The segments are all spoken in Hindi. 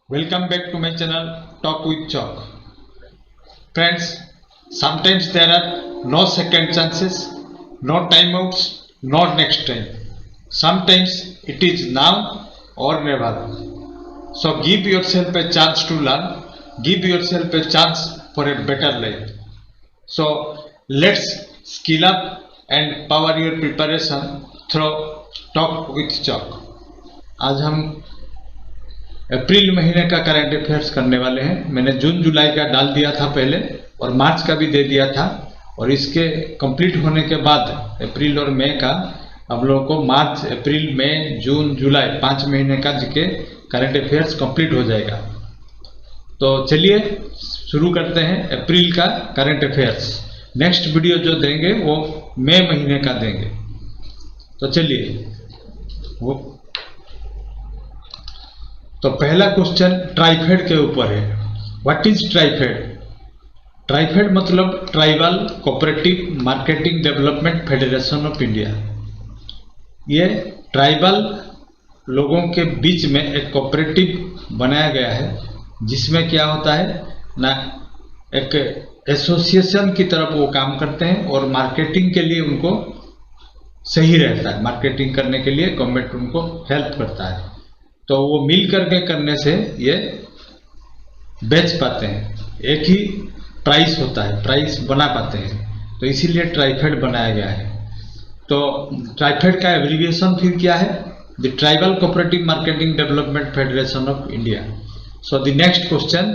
Welcome back to my channel Talk with Chalk. Friends, sometimes there are no second chances, no timeouts, no next time. Sometimes it is now or never. So give yourself a chance to learn, give yourself a chance for a better life. So let's skill up and power your preparation through Talk with Chalk. आज हम अप्रैल महीने का करंट अफेयर्स करने वाले हैं। मैंने जून जुलाई का डाल दिया था पहले और मार्च का भी दे दिया था, और इसके कंप्लीट होने के बाद अप्रैल और मई का हम लोगों को मार्च, अप्रैल, मई, जून, जुलाई 5 महीने का जीके करंट अफेयर्स कंप्लीट हो जाएगा। तो चलिए शुरू करते हैं अप्रैल का करंट अफेयर्स। नेक्स्ट वीडियो जो देंगे वो मई महीने का देंगे। तो चलिए तो पहला क्वेश्चन ट्राइफेड के ऊपर है। What is TRIFED? ट्राइफेड मतलब tribal cooperative marketing development federation of India. ये ट्राइबल लोगों के बीच में एक कोऑपरेटिव बनाया गया है, जिसमें क्या होता है ना, एक एसोसिएशन की तरफ वो काम करते हैं और मार्केटिंग के लिए उनको सही रहता है। मार्केटिंग करने के लिए गवर्नमेंट उनको हेल्प करता है, तो वो मिल करके करने से ये बेच पाते हैं। एक ही प्राइस होता है, प्राइस बना पाते हैं, तो इसीलिए ट्राइफेड बनाया गया है। तो ट्राइफेड का एब्रिविएशन फिर क्या है? The tribal cooperative marketing development federation of India. So the next question,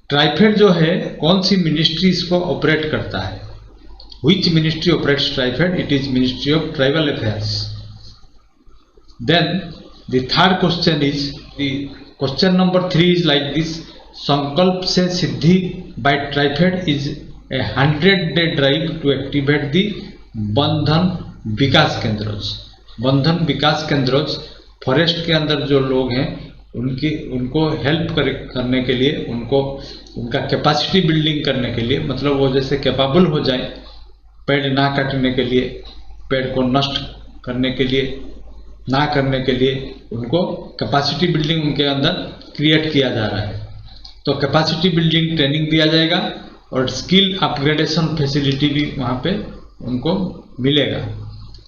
TRIFED जो है कौन सी मिनिस्ट्री इसको ऑपरेट करता है? Which ministry operates TRIFED? It is ministry of tribal affairs. Then the third question is, the question number 3 is like this: Sankalp se Siddhi by Trifed is a 100-day drive to activate the बंधन विकास केंद्रों। बंधन विकास केंद्रों फॉरेस्ट के अंदर जो लोग हैं उनको हेल्प करने के लिए, उनका कैपेसिटी बिल्डिंग करने के लिए, मतलब वो जैसे कैपेबल हो जाए पेड़ ना काटने के लिए, पेड़ को नष्ट करने के लिए, ना करने के लिए, उनको कैपेसिटी बिल्डिंग उनके अंदर क्रिएट किया जा रहा है। तो कैपेसिटी बिल्डिंग ट्रेनिंग दिया जाएगा और स्किल अपग्रेडेशन फैसिलिटी भी वहाँ पे उनको मिलेगा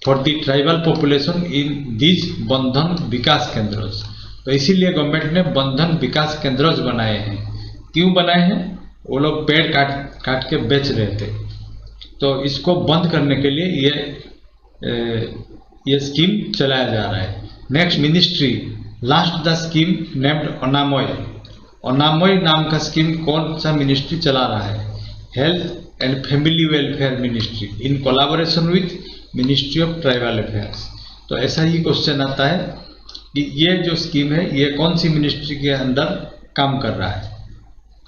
for the tribal population in this बंधन विकास केंद्रों। तो इसीलिए गवर्नमेंट ने बंधन विकास केंद्रों बनाए हैं। क्यों बनाए हैं? वो लोग पेड़ काट के बेच रहे थे, तो इसको बंद करने के लिए ये स्कीम चलाया जा रहा है। Next ministry, last the scheme named Anamaya. Anamaya नाम का स्कीम कौन सा मिनिस्ट्री चला रहा है? Health and family welfare ministry in collaboration with ministry of tribal affairs. तो ऐसा ही क्वेश्चन आता है कि ये जो स्कीम है ये कौन सी मिनिस्ट्री के अंदर काम कर रहा है।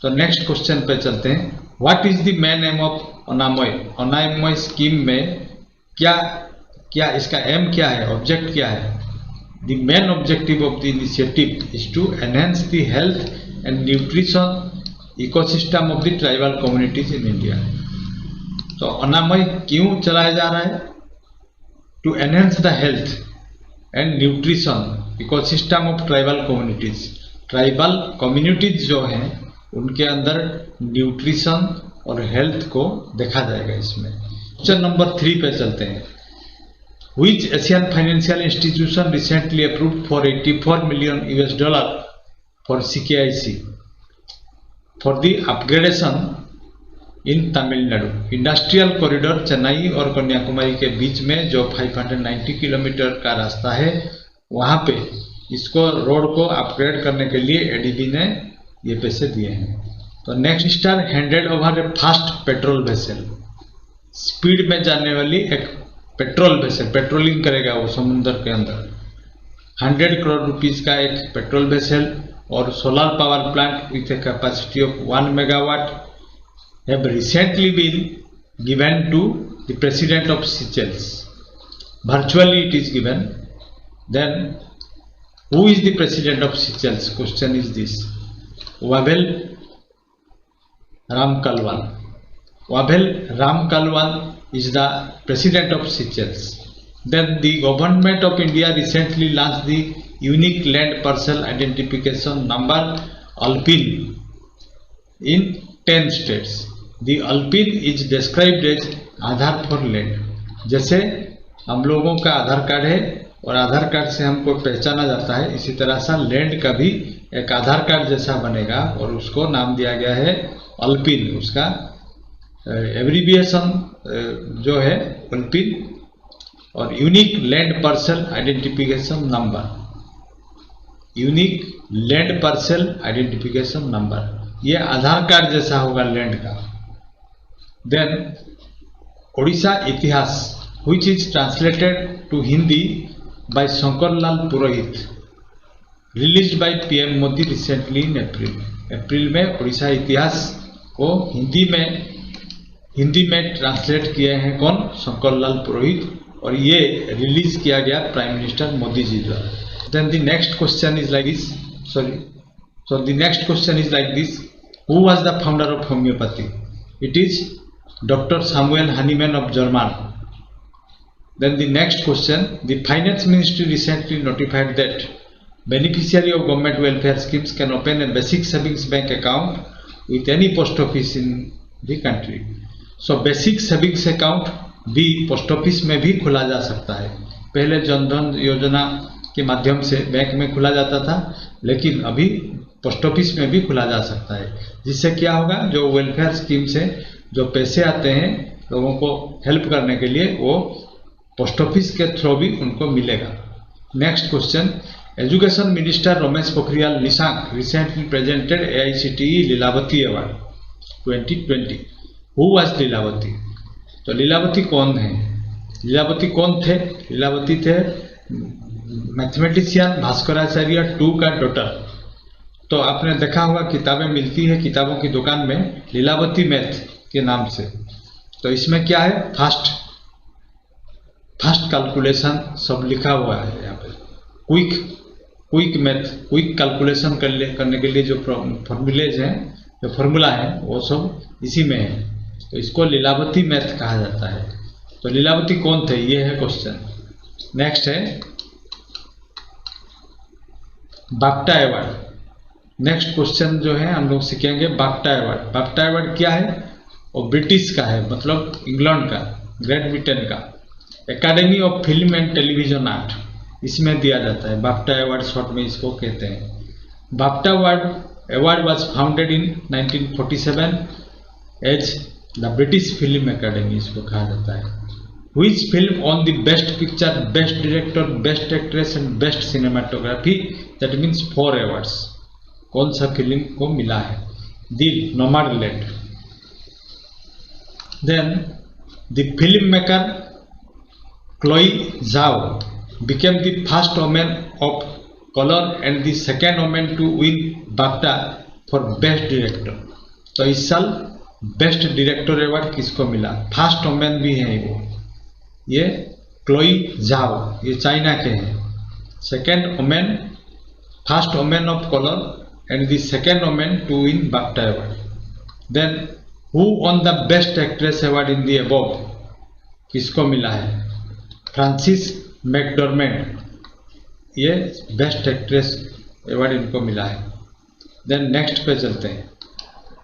तो नेक्स्ट क्वेश्चन पे चलते हैं। What is the main aim of Anamaya? Anamaya scheme में क्या इसका एम क्या है, ऑब्जेक्ट क्या है? The main objective of the initiative is to enhance the health and nutrition ecosystem of the tribal communities in India. तो अनामय क्यों चलाया जा रहा है? To enhance the health and nutrition ecosystem of tribal communities. Tribal communities जो हैं उनके अंदर न्यूट्रिशन और हेल्थ को देखा जाएगा इसमें। क्वेश्चन नंबर 3 पे चलते हैं। Which Asian financial institution recently approved for $84 million for CKIC for the upgradation in Tamil Nadu? Industrial corridor Chennai और कन्याकुमारी के बीच में जो 590 किलोमीटर का रास्ता है, वहाँ पे इसको रोड को अपग्रेड करने के लिए एडीबी ने ये पैसे दिए हैं। तो नेक्स्ट स्टार हैंडेड ओवर ए फास्ट पेट्रोल वेसल। स्पीड में जाने वाली एक पेट्रोल वेसल, पेट्रोलिंग करेगा वो समुद्र के अंदर। 100 करोड़ रुपीस का एक पेट्रोल वेसल और solar power plant with a capacity of 1 megawatt have recently been given to the president of Seychelles. Virtually it is given. Then who is the president of Seychelles? Question is this: Wavel Ramkalavan. Wavel Ramkalavan is the president of Seychelles. Then the government of India recently launched the unique land parcel identification number (ALPIN) in 10 states. The ALPIN is described as Aadhaar for land. जैसे हम लोगों का आधार कार्ड है और आधार कार्ड से हमको पहचाना जाता है, इसी तरह से लैंड का भी एक आधार कार्ड जैसा बनेगा और उसको नाम दिया गया है अल्पिन. उसका एब्रीविएशन जो है अल्पिन और unique land parcel identification number. Unique land parcel identification number ये आधार कार्ड जैसा होगा लैंड का. देन ओडिशा इतिहास which is translated to Hindi by Shankarlal Purohit, released by PM Modi recently in April. अप्रैल में ओडिशा इतिहास को हिंदी में ट्रांसलेट किए हैं कौन? शंकरलाल पुरोहित, और ये रिलीज किया गया प्राइम मिनिस्टर मोदी जी द्वारा. Then the next question is like this. So the next question is like this. Who was the founder of homeopathy? It is Dr. Samuel Hahnemann of Germany. Then the next question, the Finance Ministry recently notified that beneficiary of government welfare schemes can open a basic savings bank account with any post office in the country. So basic savings account भी पोस्ट ऑफिस में भी खुला जा सकता है. पहले जनधन योजना के माध्यम से बैंक में खुला जाता था, लेकिन अभी पोस्ट ऑफिस में भी खुला जा सकता है. जिससे क्या होगा, जो वेलफेयर स्कीम से जो पैसे आते हैं लोगों को हेल्प करने के लिए, वो पोस्ट ऑफिस के थ्रू भी उनको मिलेगा. Next question, education minister Ramesh Pokhriyal Nishank recently presented AICTE Lilavati award 2020. Who was Lilavati? तो लीलावती कौन है? लीलावती कौन थे? लीलावती थे मैथमेटिशियन भास्कराचार्य 2 का डॉटर. तो आपने देखा होगा किताबें मिलती है किताबों की दुकान में लीलावती मैथ के नाम से. तो इसमें क्या है, फास्ट कैलकुलेशन सब लिखा हुआ है यहाँ पे. क्विक मैथ, क्विक कैलकुलेशन करने के लिए जो फॉर्मूलेज हैं, जो फॉर्मूला है, वो सब इसी में है. तो इसको लीलावती मैथ कहा जाता है. तो लीलावती कौन थे, ये है क्वेश्चन. नेक्स्ट है बाफ्टा अवार्ड. नेक्स्ट क्वेश्चन जो है हम लोग सीखेंगे बाफ्टा अवार्ड. बाफ्टा अवार्ड क्या है? वो ब्रिटिश का है, मतलब इंग्लैंड का, ग्रेट ब्रिटेन का. Academy of film and television art, इसमें दिया जाता है. बाफ्टा अवार्ड शॉर्ट में इसको कहते हैं. BAFTA award was founded in 1947 as the British film academy, इसको कहा जाता है. Which film won the best picture, best director, best actress and best cinematography? That means 4 awards. कौन सा फिल्म को मिला है? The Nomadland. Then the filmmaker Chloe Zhao became the first woman of color and the second woman to win BAFTA for best director. तो इस साल बेस्ट डायरेक्टर अवार्ड किसको मिला? फर्स्ट वुमेन भी है वो, ये क्लोई झाओ, ये चाइना के हैं. Second women, first women of colour and the second women to win BAFTA award. Then who won the best actress award in the above, किसको मिला है? फ्रांसिस मैकडॉर्मेंट, ये बेस्ट एक्ट्रेस अवार्ड इनको मिला है. देन नेक्स्ट पे चलते हैं.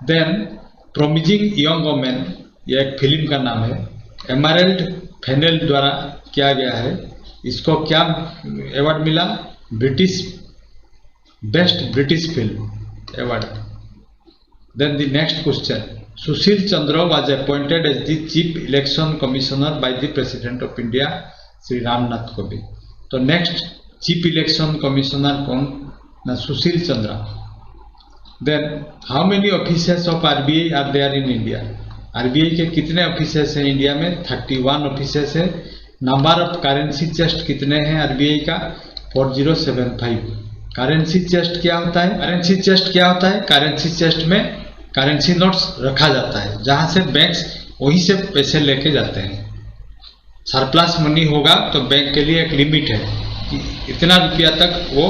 देन प्रोमिजिंग यंग वुमेन, ये एक फिल्म का नाम है, एमरल्ड फेनेल द्वारा किया गया है. इसको क्या अवार्ड मिला? Best British film award. Then the next question, Sushil Chandra was appointed as the chief election commissioner by the president of India Shri Ramnath Kovind. तो नेक्स्ट चीफ इलेक्शन कमिश्नर कौन? ना, Sushil Chandra. Then how many offices of RBI are there in India? RBI के कितने ऑफिसेस हैं इंडिया में? 31 ऑफिसेस है. नंबर ऑफ करेंसी चेस्ट कितने हैं RBI का? 4075. करेंसी चेस्ट क्या होता है? करेंसी चेस्ट क्या होता है? करेंसी चेस्ट में करेंसी नोट्स रखा जाता है, जहां से बैंक्स वहीं से पैसे लेके जाते हैं. सरप्लस मनी होगा तो बैंक के लिए एक लिमिट है कि इतना रुपया तक वो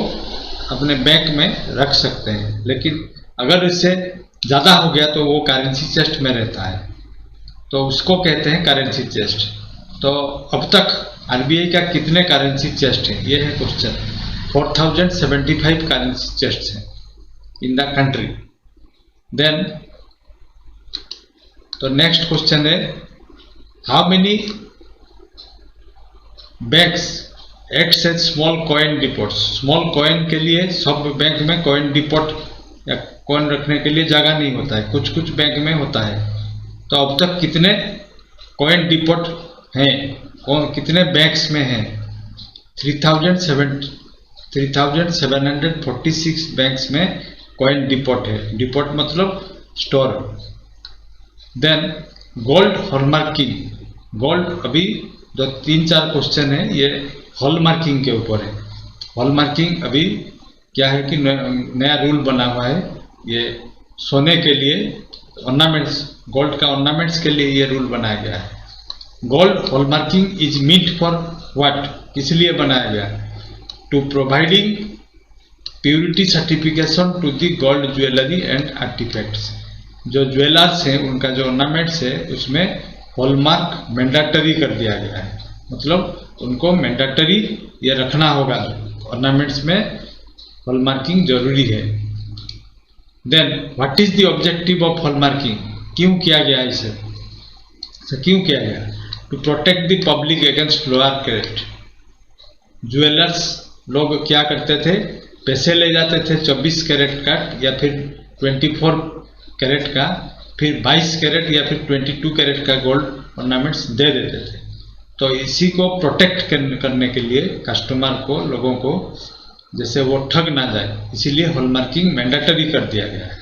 अपने बैंक में रख सकते हैं, लेकिन अगर इससे ज़्यादा हो गया तो वो करेंसी चेस्ट में रहता है, तो उसको कहते हैं करेंसी चेस्ट. तो अब तक RBI का कितने करेंसी चेस्ट है, ये है क्वेश्चन. 4075 करेंसी चेस्ट हैं इन द कंट्री। देन तो नेक्स्ट क्वेश्चन है, how many banks acts as small coin depots. Small coin के लिए सब बैंक में कॉइन डिपोट या कॉइन रखने के लिए जगह नहीं होता है, कुछ कुछ बैंक में होता है। तो अब तक कितने कॉइन डिपोट हैं, कितने बैंक्स में हैं? 3746 बैंक्स में कॉइन डिपोट है। डिपोट मतलब store. Then gold hallmarking. Gold अभी जो 3-4 क्वेश्चन है ये हॉलमार्किंग के ऊपर है। हॉलमार्किंग अभी क्या है कि नया रूल बना हुआ है, ये सोने के लिए ऑर्नामेंट्स, गोल्ड का ऑर्नामेंट्स के लिए ये रूल बनाया गया है। Gold hallmarking is meant for what, किस लिए बनाया गया? To providing purity certification to the gold jewellery and artefacts. जो ज्वेलर्स हैं उनका जो ऑर्नामेंट्स है उसमें हॉलमार्क मैंडेटरी कर दिया गया है, मतलब उनको मैंडेटरी ये रखना होगा, ऑर्नामेंट्स में हॉलमार्किंग जरूरी है। Then what is the objective of hallmarking, क्यों किया गया इसे, क्यों किया गया? To protect the public against lower carat. Jewellers लोग क्या करते थे, पैसे ले जाते थे 24 कैरेट का या फिर 24 कैरेट का, फिर 22 कैरेट या फिर 22 कैरेट का गोल्ड ऑर्नामेंट्स दे देते थे। तो इसी को प्रोटेक्ट करने के लिए कस्टमर को, लोगों को, जैसे वो ठग ना जाए, इसीलिए हॉलमार्किंग मैंडेटरी कर दिया गया है।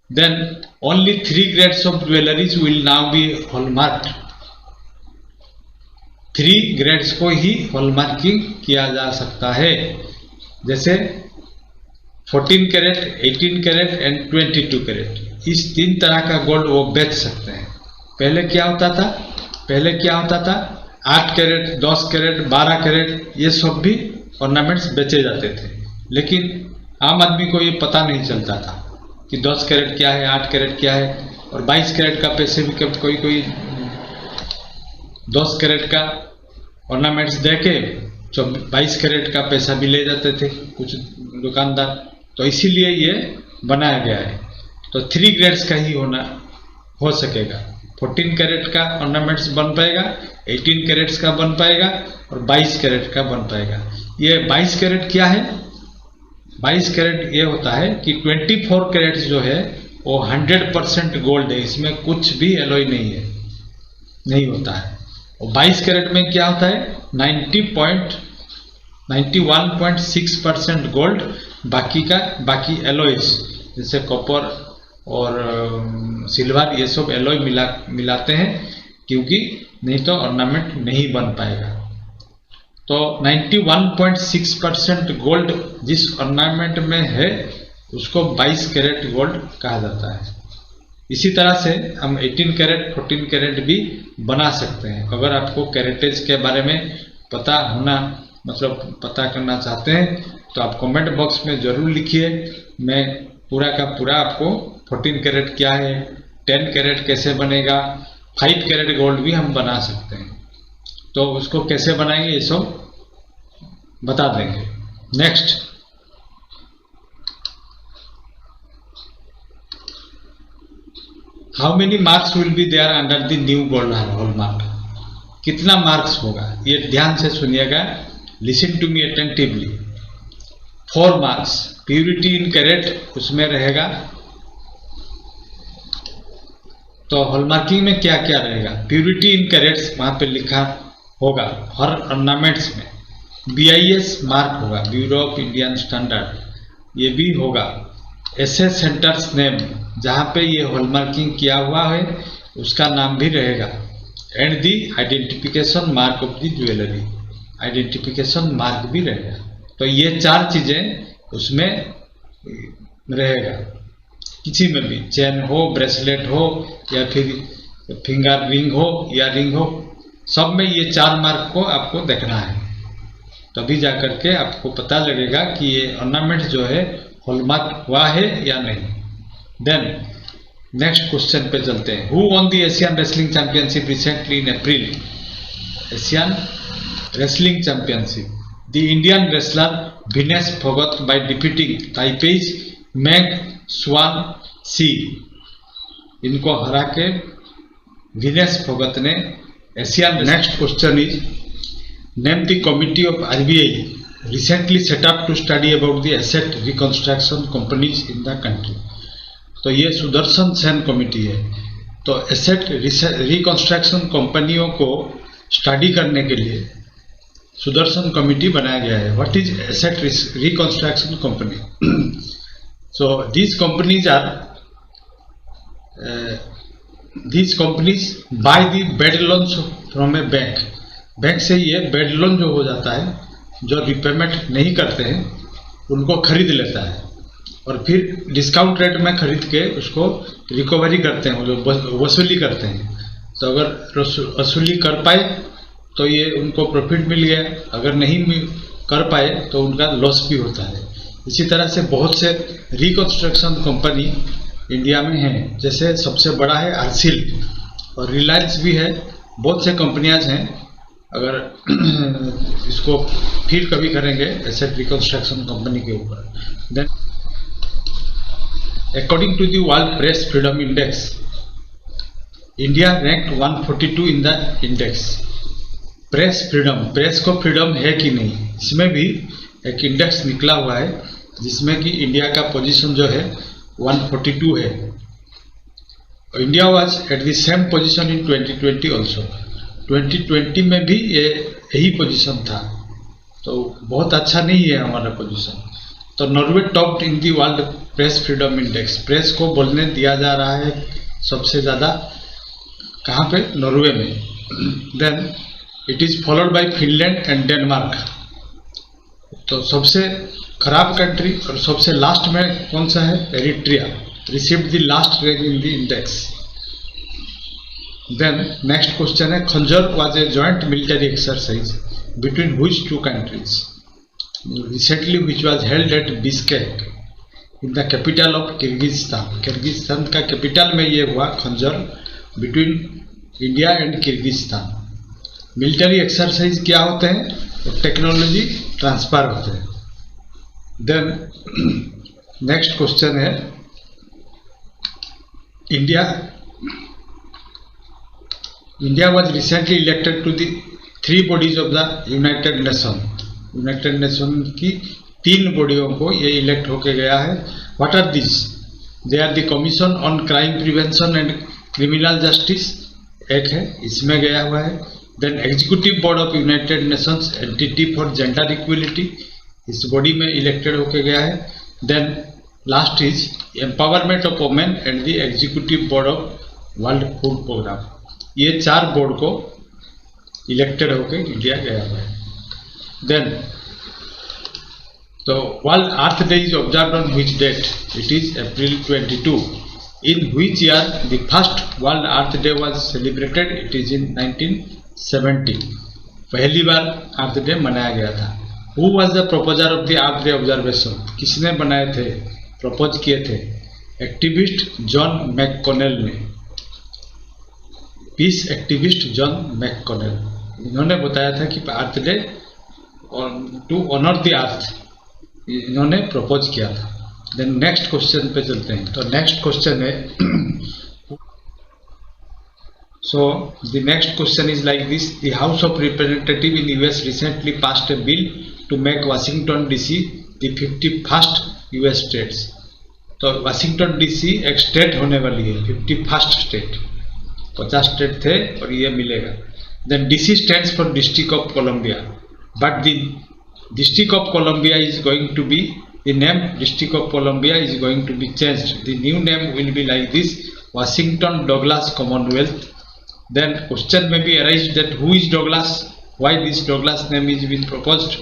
Then only 3 grades of jewelleries will now be hallmarked. 3 grades को ही हॉलमार्किंग किया जा सकता है, जैसे 14 कैरेट, 18 कैरेट एंड 22 कैरेट। इस 3 तरह का गोल्ड वो बेच सकते हैं। पहले क्या होता था 8 कैरेट, 10 कैरेट, 12 कैरेट ये सब भी ऑर्नामेंट्स बेचे जाते थे, लेकिन आम आदमी को ये पता नहीं चलता था कि 10 कैरेट क्या है, 8 कैरेट क्या है। और 22 कैरेट का पैसे भी कब कोई 10 कैरेट का ऑर्नामेंट्स दे के 22 कैरेट का पैसा भी ले जाते थे कुछ दुकानदार। तो इसीलिए ये बनाया गया है। तो 3 ग्रेड्स का ही हो सकेगा। 14 कैरेट का ऑर्नामेंट्स बन पाएगा, 18 कैरेट्स का बन पाएगा और 22 कैरेट का बन पाएगा। ये 22 कैरेट क्या है? 22 कैरेट ये होता है कि 24 कैरेट जो है वो 100% गोल्ड है, इसमें कुछ भी एलॉय नहीं होता है। और 22 कैरेट में क्या होता है? 91.6% गोल्ड, बाकी एलॉयज जैसे कॉपर और सिल्वर ये सब एलॉय मिलाते हैं, क्योंकि नहीं तो ऑर्नामेंट नहीं बन पाएगा। तो 91.6% गोल्ड जिस ऑर्नामेंट में है उसको 22 कैरेट गोल्ड कहा जाता है। इसी तरह से हम 18 कैरेट, 14 कैरेट भी बना सकते हैं। अगर आपको कैरेटेज के बारे में पता करना चाहते हैं तो आप कमेंट बॉक्स में जरूर लिखिए। मैं पूरा का पूरा आपको 14 कैरेट क्या है, 10 कैरेट कैसे बनेगा, 5 कैरेट गोल्ड भी हम बना सकते हैं, तो उसको कैसे बनाएंगे ये सब बता देंगे। Next, how many marks will be there under the new gold hallmark. कितना मार्क्स होगा ये ध्यान से सुनिएगा, listen to me attentively. 4 marks. Purity in carat उसमें रहेगा। तो हॉलमार्किंग में क्या क्या रहेगा? प्योरिटी इन कैरेट्स वहां पे लिखा होगा हर ऑर्नामेंट्स में। BIS मार्क होगा, ब्यूरो ऑफ इंडियन स्टैंडर्ड, ये भी होगा। ऐसे सेंटर्स नेम जहां पे ये हॉलमार्किंग किया हुआ है उसका नाम भी रहेगा। And the identification mark of the jewellery, identification mark भी रहेगा। तो ये 4 चीजें उसमें रहेगा। किसी में भी चेन हो, ब्रेसलेट हो या फिर फिंगर रिंग हो या रिंग हो, सब में ये 4 मार्क को आपको देखना है, तभी जाकर के आपको पता लगेगा कि ये ऑर्नामेंट जो है हॉलमार्क हुआ है या नहीं। देन नेक्स्ट क्वेश्चन पे चलते हैं। Who won the Asian wrestling championship recently in April? Asian wrestling championship the Indian wrestler Vinesh Phogat by defeating Taipei's Meg Swan C. इनको हरा के विनेश फोगत ने Asian. Next question is name the committee of RBI recently set up to study about the asset reconstruction companies in the country. तो ये सुदर्शन सेन कमिटी है। तो एसेट रिकंस्ट्रक्शन कंपनियों को स्टडी करने के लिए सुदर्शन कमिटी बनाया गया है। What is asset reconstruction company? So these companies by the bed loans from A bank. Bank से ये बेड लोन जो हो जाता है, जो रिपेमेंट नहीं करते हैं, उनको खरीद लेता है और फिर डिस्काउंट रेट में खरीद के उसको रिकवरी करते हैं, जो वसूली करते हैं। तो अगर वसूली कर पाए तो ये उनको प्रॉफिट मिल गया, अगर नहीं कर पाए तो उनका लॉस भी होता है। इसी तरह से बहुत से रिकंस्ट्रक्शन कंपनी इंडिया में हैं, जैसे सबसे बड़ा है आरसील और रिलायंस भी है। बहुत से कंपनियां हैं। अगर इसको फिर कभी करेंगे एसेट रिकंस्ट्रक्शन कंपनी के ऊपर। Then according to the World Press Freedom Index, India ranked 142 in the index. Press freedom, press को फ्रीडम है कि नहीं, इसमें भी एक इंडेक्स निकला हुआ है जिसमें कि इंडिया का पोजीशन जो है 142 है। India was at the same position in 2020 also. 2020 में भी ये यही पोजीशन था। तो बहुत अच्छा नहीं है हमारा पोजीशन। तो Norway topped in the world Press Freedom index. Press को बोलने दिया जा रहा है सबसे ज़्यादा कहाँ पे? नॉर्वे में। Then it is followed by Finland and Denmark. तो सबसे खराब कंट्री और सबसे लास्ट में कौन सा है? Eritrea received the last rank in the index. Then next question है Khanjar was a joint military exercise between which two countries recently which was held at Bishkek in the capital of Kyrgyzstan. Kyrgyzstan का कैपिटल में ये हुआ Khanjar, between India and Kyrgyzstan. Military exercise क्या होते हैं? टेक्नोलॉजी ट्रांसफर होते हैं। देन नेक्स्ट क्वेश्चन है India was recently elected to the 3 bodies of the United Nation। United Nation की 3 बॉडियों को ये इलेक्ट होके गया है। What are this? They are the Commission on Crime Prevention and Criminal Justice, एक है, इसमें गया हुआ है। Then Executive Board of United Nations Entity for Gender Equality, इस बॉडी में इलेक्टेड होके गया है। Then last is Empowerment of Women and the Executive Board of World Food Programme. ये 4 बोर्ड को इलेक्टेड होके इंडिया गया हुआ है। देन तो world earth day is observed on which date? It is April 22। In which year the first world earth day was celebrated? It is in 1970। पहली बार अर्थ डे मनाया गया था। Who was the proposer of the earth day observation? किसने बनाए थे, प्रपोज किए थे? एक्टिविस्ट जॉन मैककॉनेल ने। पीस एक्टिविस्ट जॉन मैककॉनेल, इन्होंने बताया था कि earth day to honour the अर्थ, इन्होंने प्रपोज किया था। देन नेक्स्ट क्वेश्चन पे चलते हैं। तो नेक्स्ट क्वेश्चन है so the next question is like this: the House of Representatives in US recently passed a bill to make Washington DC the 51st US states। तो वाशिंगटन DC एक स्टेट होने वाली है, 51st स्टेट। 50 स्टेट थे और ये मिलेगा। Then DC stands for District of Columbia, but the District of Columbia is going to be, the name District of Columbia is going to be changed. The new name will be like this: Washington Douglas Commonwealth। Then question may be arise that who is Douglas, why this Douglas name is been proposed?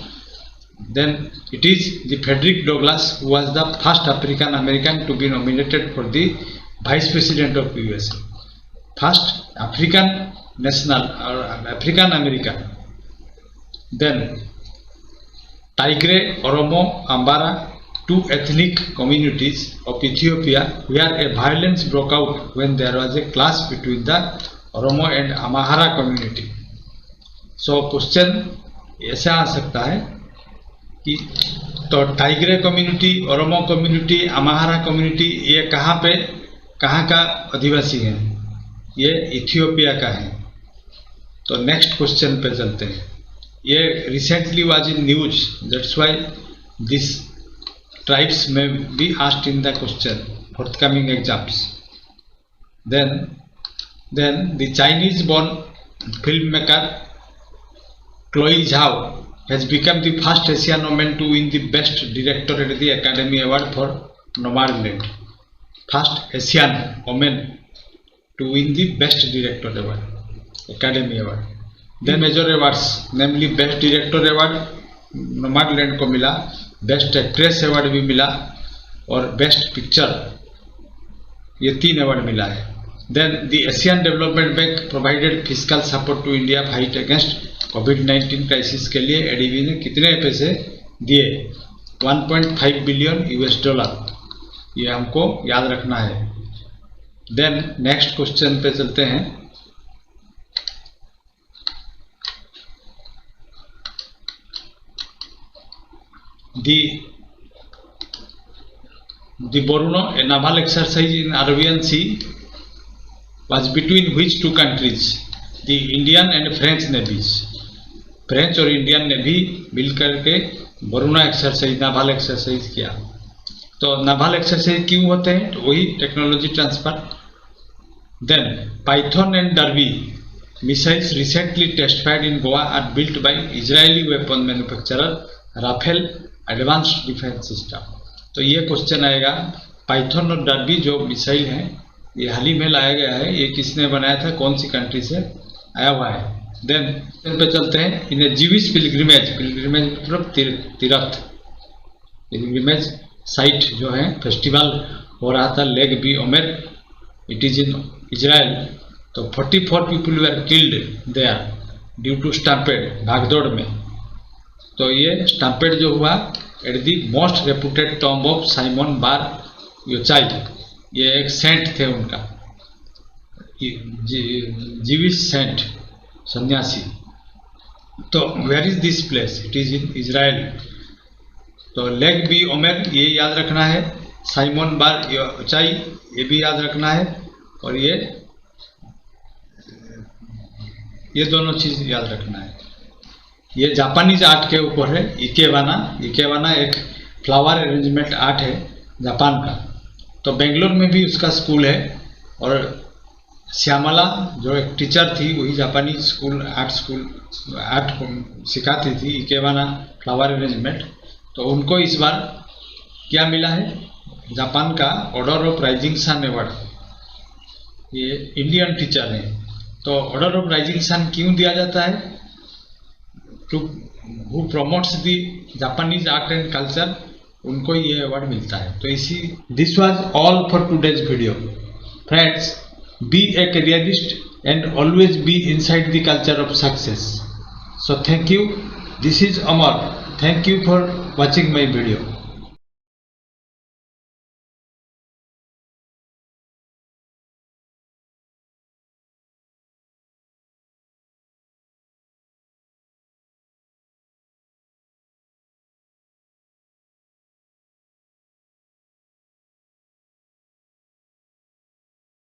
Then it is the Frederick Douglass who was the first African American to be nominated for the Vice President of USA। First African national or African American। Then Tigray, Oromo, Ambara, 2 ethnic communities of Ethiopia where a violence broke out when there was a clash between the Oromo and Amhara community। So question ऐसा आ सकता है कि तो Tigray community, Oromo community, Amhara community, ये कहाँ का अधिवासी है? ये इथियोपिया का है। तो नेक्स्ट क्वेश्चन पे चलते हैं। ये recently was in news, that's why this tribes में be asked in the question forthcoming exams. Then the Chinese born filmmaker Chloe Zhao has become the first Asian woman to win the best director at the Academy Award for Nomadland. First Asian woman to win the best director award, Academy Award. Then major awards, namely best director award Nomadland को मिला, best actress award भी मिला और best picture, ये 3 अवार्ड मिला है। Then the Asian Development Bank provided physical support to India fight against कोविड-19 क्राइसिस के लिए एडीबी ने कितने पैसे दिए? 1.5 बिलियन $, ये हमको याद रखना है। देन नेक्स्ट क्वेश्चन पे चलते हैं। The Boruno, a naval exercise in Arabian Sea, was between which two countries? The Indian and French navies. French और इंडियन नेवी मिलकर के बोरुनो एक्सरसाइज, नावल एक्सरसाइज किया। तो नावल एक्सरसाइज क्यों होते हैं? तो वही technology transfer. Then Python and Derby missiles recently test fired in Goa are built by Israeli weapon manufacturer Rafael Advanced Defence System. तो ये क्वेश्चन आएगा, पाइथन और डर्बी जो मिसाइल हैं ये हाल ही में लाया गया है, ये किसने बनाया था, कौन सी कंट्री से आया हुआ है? देन पे चलते हैं। इन ए जीविश पिलग्रिमेज मतलब तीर्थ, पिलग्रिमेज साइट जो है, फेस्टिवल हो रहा था Lag b Omer, it is in Israel. तो 44 people were killed there due to stampede, भागदौड़ में। तो ये स्टैम्पेड जो हुआ at the most reputed tomb of Simon bar Yochai, ये एक सेंट थे उनका, जीविश सेंट, सन्यासी। तो where is this place? It is in Israel. तो लेग बी ओमेर ये याद रखना है, साइमन बार योचाई ये भी याद रखना है, और ये दोनों चीज याद रखना है। ये जापानीज आर्ट के ऊपर है, इकेवाना एक फ्लावर अरेंजमेंट आर्ट है जापान का। तो बेंगलोर में भी उसका स्कूल है, और श्यामला जो एक टीचर थी वही जापानी आर्ट को सिखाती थी, इकेवाना फ्लावर अरेंजमेंट। तो उनको इस बार क्या मिला है? जापान का Order of Rising Sun award. ये इंडियन टीचर है। तो ऑर्डर ऑफ राइजिंग सन क्यों दिया जाता है? who promotes the Japanese art and culture, उनको ये अवार्ड मिलता है। तो इसी this was all for today's video. Friends, be a careerist and always be inside the culture of success. So thank you, this is Amar, thank you for watching my video.